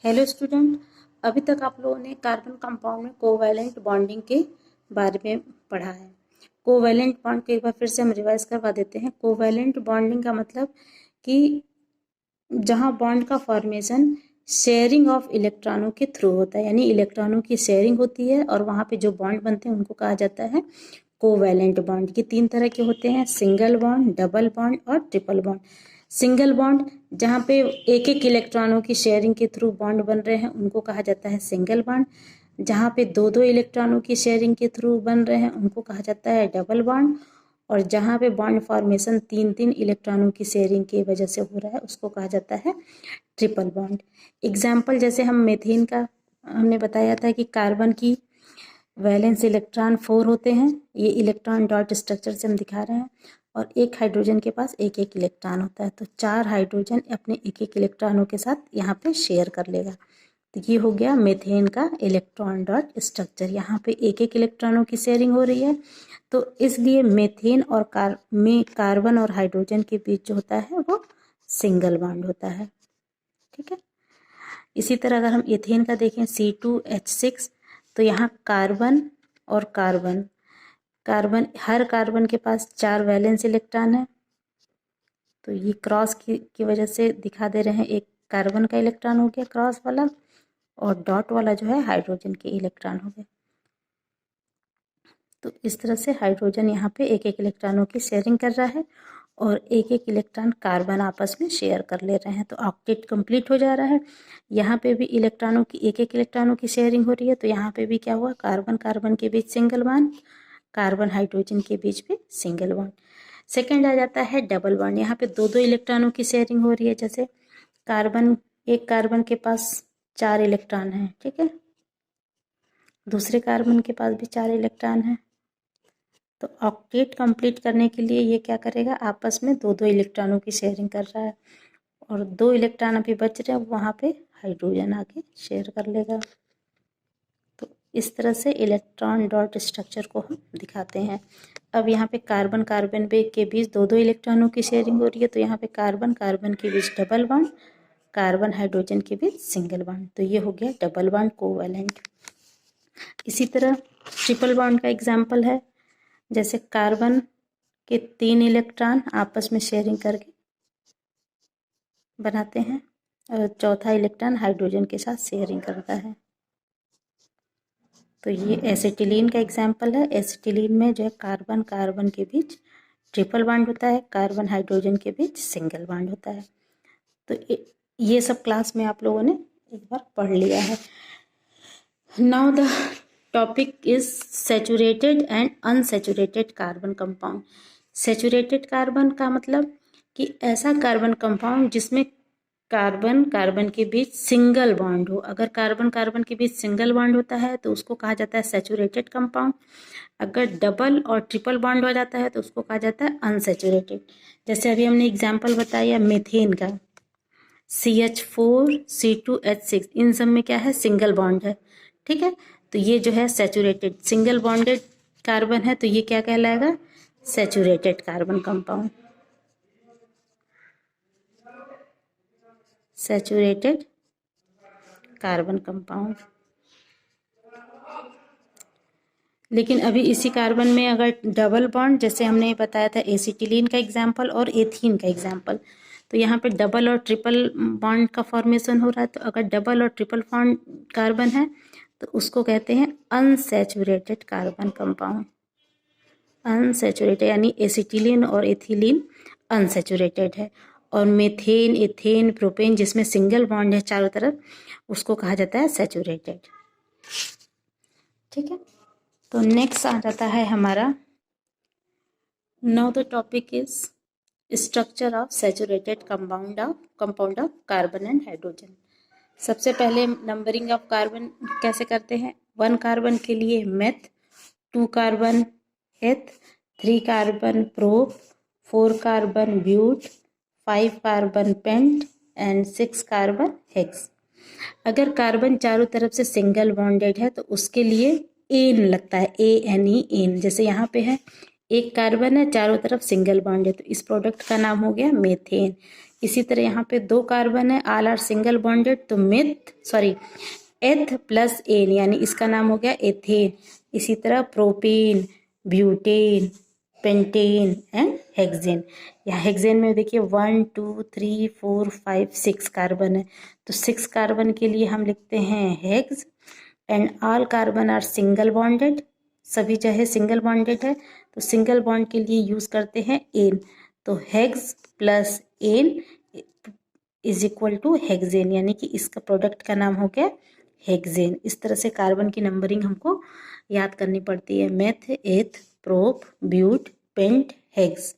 Hello student, अभी तक आप लोगों ने कार्बन कंपाउंड में कोवैलेंट बॉन्डिंग के बारे में पढ़ा है। कोवैलेंट बॉन्ड को एक बार फिर से हम रिवाइज करवा देते हैं। कोवैलेंट बॉन्डिंग का मतलब कि जहां बॉन्ड का फॉर्मेशन शेयरिंग ऑफ इलेक्ट्रॉनों के थ्रू होता है, यानी इलेक्ट्रॉनों की शेयरिंग होती है और वहां पे जो बॉन्ड बनते हैं उनको कहा जाता है कोवैलेंट बॉन्ड। ये 3 तरह के होते हैं, सिंगल बॉन्ड, डबल बॉन्ड और ट्रिपल बॉन्ड। सिंगल बॉन्ड जहाँ पे एक एक इलेक्ट्रॉनों की शेयरिंग के थ्रू बॉन्ड बन रहे हैं उनको कहा जाता है सिंगल बॉन्ड। जहाँ पे दो दो इलेक्ट्रॉनों की शेयरिंग के थ्रू बन रहे हैं उनको कहा जाता है डबल बॉन्ड। और जहाँ पे बॉन्ड फॉर्मेशन 3-3 इलेक्ट्रॉनों की शेयरिंग की वजह से हो रहा है उसको कहा जाता है ट्रिपल बॉन्ड। एग्जाम्पल जैसे हम मेथेन का हमने बताया था कि कार्बन की वैलेंस इलेक्ट्रॉन 4 होते हैं, ये इलेक्ट्रॉन डॉट स्ट्रक्चर से हम दिखा रहे हैं, और एक हाइड्रोजन के पास एक एक इलेक्ट्रॉन होता है, तो 4 हाइड्रोजन अपने एक एक इलेक्ट्रॉनों के साथ यहाँ पे शेयर कर लेगा। तो ये हो गया मेथेन का इलेक्ट्रॉन डॉट स्ट्रक्चर। यहाँ पे एक एक इलेक्ट्रॉनों की शेयरिंग हो रही है, तो इसलिए मेथेन और कार्बन और हाइड्रोजन के बीच जो होता है वो सिंगल बॉन्ड होता है। ठीक है। इसी तरह अगर हम एथेन का देखें C2H6, तो यहाँ कार्बन और कार्बन हर कार्बन के पास 4 वैलेंस इलेक्ट्रॉन है, तो ये क्रॉस की वजह से दिखा दे रहे हैं, एक कार्बन का इलेक्ट्रॉन हो गया क्रॉस वाला और डॉट वाला जो है हाइड्रोजन के इलेक्ट्रॉन हो गए। तो इस तरह से हाइड्रोजन यहाँ पे एक एक इलेक्ट्रॉनों की शेयरिंग कर रहा है और एक एक इलेक्ट्रॉन कार्बन आपस में शेयर कर ले रहे हैं, तो ऑक्टेट कंप्लीट हो जा रहा है। यहाँ पे भी इलेक्ट्रॉनों की एक एक इलेक्ट्रॉनों की शेयरिंग हो रही है, तो यहाँ पे भी क्या हुआ, कार्बन कार्बन के बीच सिंगल बॉन्ड, कार्बन हाइड्रोजन के बीच भी सिंगल बॉन्ड। सेकेंड आ जाता है डबल बॉन्ड। यहाँ पे दो दो इलेक्ट्रॉनों की शेयरिंग हो रही है, जैसे एक कार्बन के पास 4 इलेक्ट्रॉन है, ठीक है, दूसरे कार्बन के पास भी 4 इलेक्ट्रॉन है, तो ऑक्टेट कंप्लीट करने के लिए ये क्या करेगा, आपस में दो दो इलेक्ट्रॉनों की शेयरिंग कर रहा है और 2 इलेक्ट्रॉन अभी बच रहे हैं, वहाँ पे हाइड्रोजन आके शेयर कर लेगा। तो इस तरह से इलेक्ट्रॉन डॉट स्ट्रक्चर को हम दिखाते हैं। अब यहाँ पे कार्बन कार्बन के बीच दो दो इलेक्ट्रॉनों की शेयरिंग हो रही है, तो यहाँ पे कार्बन कार्बन के बीच डबल बॉन्ड, कार्बन हाइड्रोजन के बीच सिंगल बॉन्ड, तो ये हो गया डबल बॉन्ड कोवैलेंट। इसी तरह ट्रिपल बॉन्ड का एग्जाम्पल है, जैसे कार्बन के 3 इलेक्ट्रॉन आपस में शेयरिंग करके बनाते हैं और चौथा इलेक्ट्रॉन हाइड्रोजन के साथ शेयरिंग करता है, तो ये एसिटिलीन का एग्जाम्पल है। एसिटिलीन में जो है कार्बन कार्बन के बीच ट्रिपल बॉन्ड होता है, कार्बन हाइड्रोजन के बीच सिंगल बॉन्ड होता है। तो ये सब क्लास में आप लोगों ने एक बार पढ़ लिया है। Now the topic is saturated and unsaturated carbon compound. Saturated carbon का मतलब कि ऐसा कार्बन कंपाउंड जिसमें कार्बन कार्बन के बीच सिंगल बॉन्ड हो। अगर कार्बन कार्बन के बीच सिंगल बॉन्ड होता है तो उसको कहा जाता है सैचुरेटेड कंपाउंड। अगर डबल और ट्रिपल बॉन्ड हो जाता है तो उसको कहा जाता है अनसैचुरेटेड। जैसे अभी हमने एग्जाम्पल बताया मेथेन का, CH4 C2H6, इन सब में क्या है, सिंगल बॉन्ड है, ठीक है, तो ये जो है सैचुरेटेड सिंगल बॉन्डेड कार्बन है, तो ये क्या कहलाएगा, saturated carbon compound, saturated carbon compound. लेकिन अभी इसी कार्बन में अगर डबल बॉन्ड, जैसे हमने बताया था एसिटिलीन का एग्जाम्पल और एथीन का एग्जाम्पल, तो यहाँ पे डबल और ट्रिपल बॉन्ड का फॉर्मेशन हो रहा है, तो अगर डबल और ट्रिपल बॉन्ड कार्बन है तो उसको कहते हैं अनसैचुरेटेड कार्बन कंपाउंड। अनसैचुरेटेड यानी एसिटिलीन और एथिलीन अनसैचुरेटेड है, और मेथेन एथेन प्रोपेन जिसमें सिंगल बॉन्ड है चारों तरफ, उसको कहा जाता है सैचुरेटेड। ठीक है, तो नेक्स्ट आ जाता है हमारा, now the topic is structure of saturated compound of carbon and hydrogen. सबसे पहले नंबरिंग ऑफ कार्बन कैसे करते हैं, 1 कार्बन के लिए meth, 2 carbon eth, 3 carbon prop, 4 carbon but, 5 carbon pent and 6 carbon hex. अगर कार्बन चारों तरफ से सिंगल बॉन्डेड है तो उसके लिए एन लगता है, ANE एन। जैसे यहाँ पे है एक कार्बन है चारों तरफ सिंगल बॉन्ड है, तो इस प्रोडक्ट का नाम हो गया मेथेन। इसी तरह यहाँ पे 2 कार्बन है, ऑल आर सिंगल बॉन्डेड, तो एथ प्लस एन यानी इसका नाम हो गया एथेन। इसी तरह propane, butane, pentane and hexane. यहाँ हेक्सेन में देखिए 1 2 3 4 5 6 कार्बन है, तो 6 कार्बन के लिए हम लिखते हैं hex. And all carbon are single bonded, सभी जगह सिंगल बॉन्डेड है, तो सिंगल बॉन्ड के लिए यूज करते हैं एन, तो hex plus ane is equal to hexane, यानी कि इसका प्रोडक्ट का नाम हो गया हेक्सेन। इस तरह से कार्बन की नंबरिंग हमको याद करनी पड़ती है, मेथ, एथ, प्रोप, ब्यूट, पेंट, हेक्स।